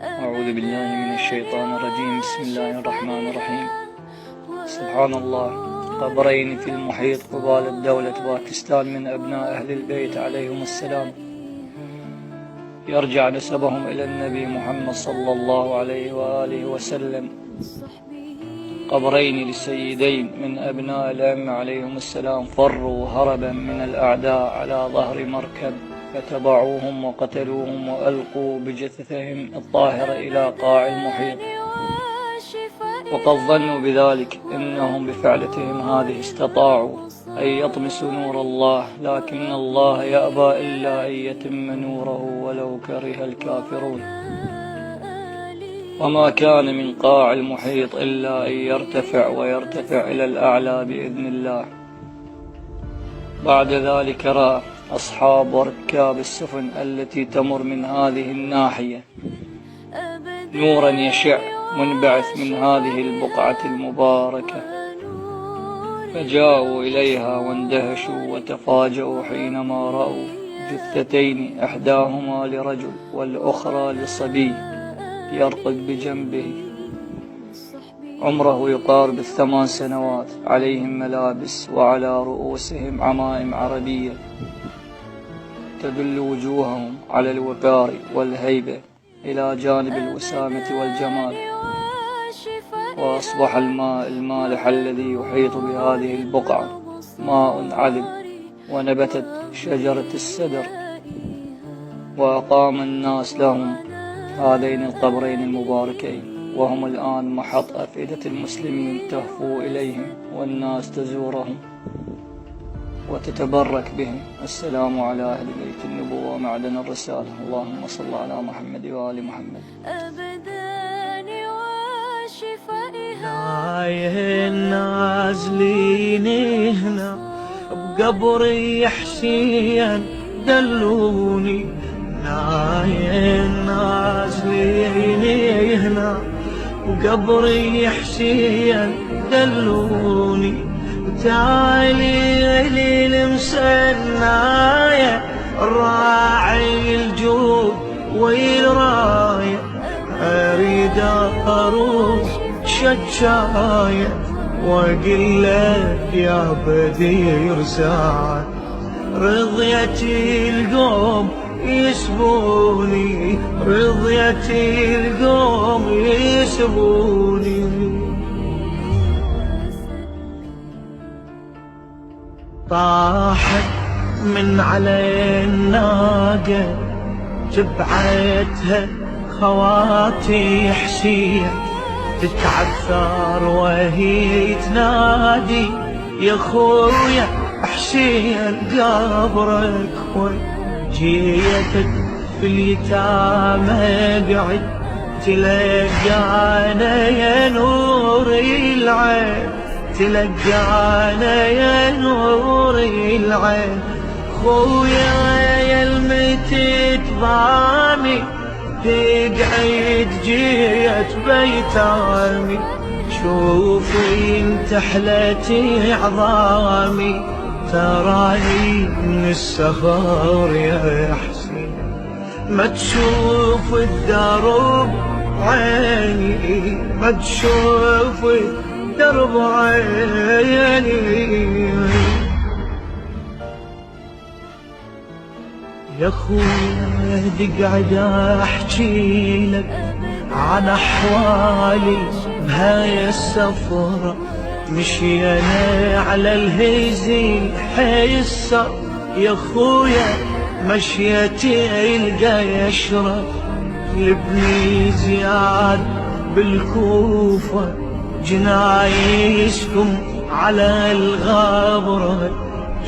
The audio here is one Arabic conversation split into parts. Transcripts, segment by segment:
أعوذ بالله من الشيطان الرجيم. بسم الله الرحمن الرحيم. سبحان الله، قبرين في المحيط قبالة دولة باكستان من أبناء أهل البيت عليهم السلام، يرجع نسبهم إلى النبي محمد صلى الله عليه وآله وسلم. قبرين لسيدين من أبناء الأئمة عليهم السلام فروا هربا من الأعداء على ظهر مركب، فتبعوهم وقتلوهم وألقوا بجثثهم الطاهرة إلى قاع المحيط، وقد ظنوا بذلك إنهم بفعلتهم هذه استطاعوا أن يطمسوا نور الله، لكن الله يأبى إلا أن يتم نوره ولو كره الكافرون. وما كان من قاع المحيط إلا أن يرتفع ويرتفع إلى الأعلى بإذن الله. بعد ذلك رأى أصحاب وركاب السفن التي تمر من هذه الناحية نورا يشع منبعث من هذه البقعة المباركة، فجاءوا إليها واندهشوا وتفاجؤوا حينما رأوا جثتين، إحداهما لرجل والأخرى لصبي يرقد بجنبه، عمره يقارب 8 سنوات، عليهم ملابس وعلى رؤوسهم عمائم عربية تدل وجوههم على الوقار والهيبة إلى جانب الوسامة والجمال. وأصبح الماء المالح الذي يحيط بهذه البقعة ماء عذب، ونبتت شجرة السدر، وأقام الناس لهم هذين القبرين المباركين، وهم الآن محط أفئدة المسلمين تهفو إليهم والناس تزورهم وتتبرك بهم. السلام على أهل بيت النبوة ومعدن الرسالة. اللهم صل على محمد وآل محمد. نازلين هنا بقبري حسين دلوني، نازلين هنا بقبري حسين دلوني، تعالي لي المسناية الراعي الجود والراية، أريد أروح شجاية وأقول لك يا بدير ساعة، رضيتي القوم يسبوني، رضيتي القوم يسبوني. طاحت من على الناقة تبعتها خواتي حسين، تتعثر وهي تنادي يا خويا حسين قبرك وين، جيتك في اليتامى قعد تلقانا يا نور العين، تلقانا يا نور العين، خويا يا المتت ضامي تقعد جيت بيتامي، شوفي انت حلتي عظامي، تراني من السهر يا حسين، ما تشوف الدرب عيني، ما تشوف درب عيني. يا خويا تقعد احكي لك عن احوالي بهاي السفرة، مشينا على الهزيل حيسر يا خويا، مشيتي القى يشرب لابني زياد بالكوفة، جنايسكم على الغابرة،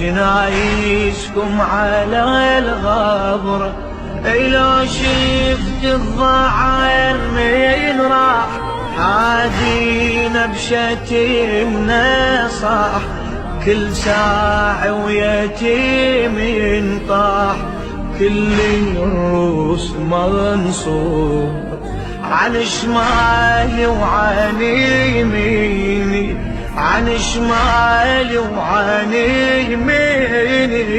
جنايسكم على الغابرة، لو شفت الضعان من راح عادي بشتمنا صاح، كل ساعة ويتيم طاح، كل الروس منصور عن شمالي وعن يميني، عن شمالي وعن يميني.